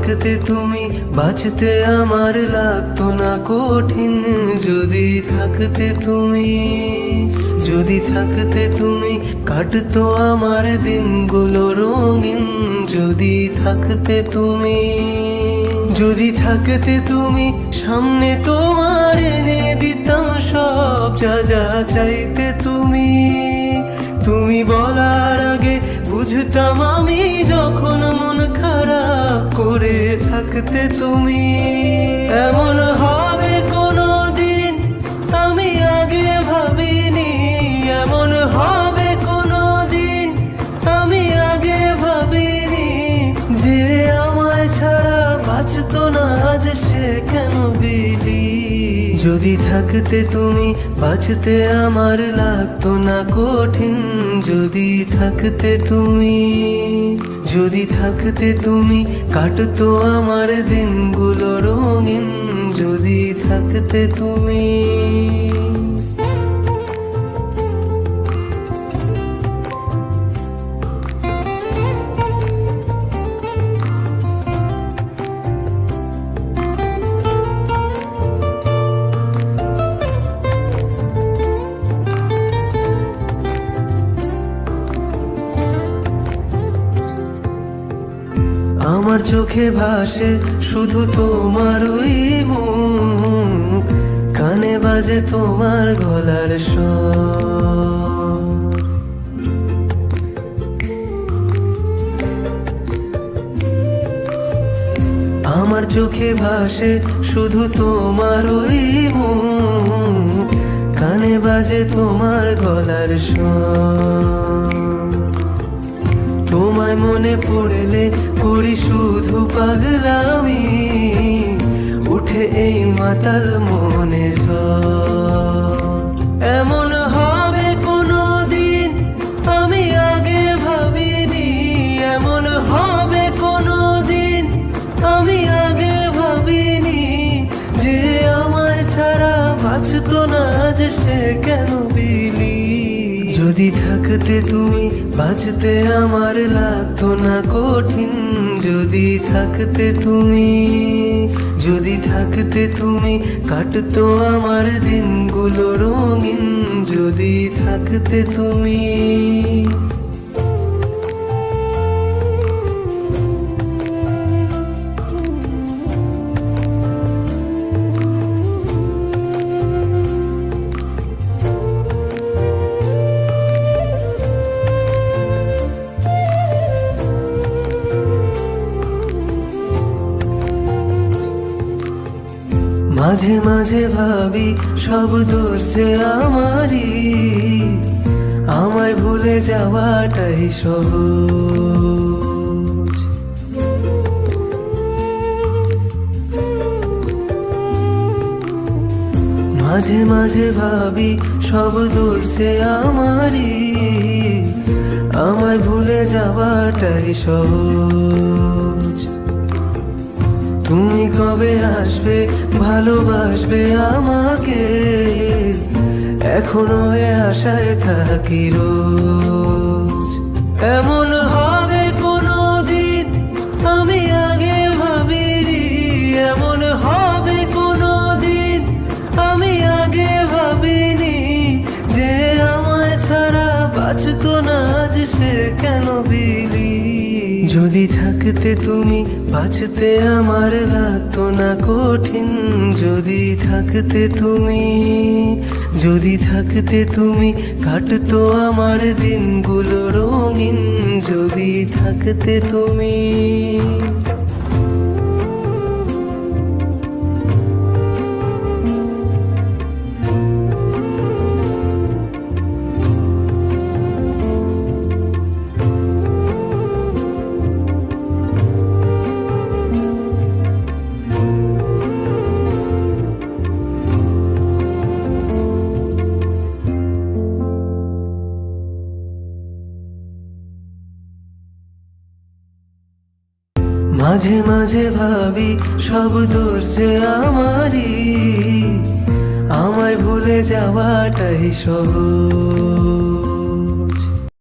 থাকতে তুমি বাঁচতে আমার লাগতো না কঠিন। যদি থাকতে তুমি, যদি থাকতে তুমি কাটতো আমার দিনগুলো রঙিন। যদি থাকতে তুমি, যদি থাকতে তুমি সামনে তোমার এনে দিতাম সব যা যা চাইতে তুমি। তুমি বলার আগে বুঝতাম আমি যখন মন খারাপ করে থাকতে তুমি। এমন হবে কোনো দিন আমি আগে ভাবিনি, এমন হবে কোনো দিন আমি আগে ভাবিনি। যে আমায় ছাড়া বাঁচতো না আজ সে কেন বিলি। যদি থাকতে তুমি বাঁচতে আমার লাগতো না কঠিন। যদি থাকতে তুমি, যদি থাকতে তুমি কাটতো আমার দিনগুলো রঙিন। যদি থাকতে তুমি। আমার চোখে ভাসে শুধু তোমার ওই মুখ, কানে বাজে তোমার গলার স্বর। আমার চোখে ভাসে শুধু তোমার ওই মুখ, কানে বাজে তোমার গলার স্বর। তোমায় মনে পড়লে করি শুধু পাগলামি, উঠে এই মাতাল মনে ঝড়। এমন হবে কোনো দিন আমি আগে ভাবিনি, এমন হবে কোনো দিন আমি আগে ভাবিনি। যে আমায় ছাড়া বাঁচতো না যে সে কেন বিলি। যদি থাকতে তুমি বাঁচতে আমার লাগতো না কঠিন। যদি থাকতে তুমি, যদি থাকতে তুমি কাটতো আমার দিনগুলো রঙিন। যদি থাকতে তুমি। মাঝে মাঝে ভাবি সব দোষ যে আমারই, আমায় ভুলে যাওয়াটাই সহজ। মাঝে মাঝে ভাবি সব দোষ যে আমারই, আমায় ভুলে যাওয়াটাই সহজ। তুমি কবে আসবে ভালোবাসবে আমাকে, এখনো এ আশায় থাকি রোজ। এমন হবে কোনো দিন আমি আগে ভাবিনি, এমন হবে কোনো দিন আমি আগে ভাবিনি। যে আমায় ছাড়া বাঁচতো না যে সে কেন বিলি। যদি থাকতে তুমি বাঁচতে আমার লাগতো না কঠিন। যদি থাকতে তুমি, যদি থাকতে তুমি কাটতো আমার দিনগুলো রঙিন। যদি থাকতে তুমি। মাঝে মাঝে ভাবি সব দোষ যে আমারই, আমায় ভুলে যাওয়াটাই সহজ।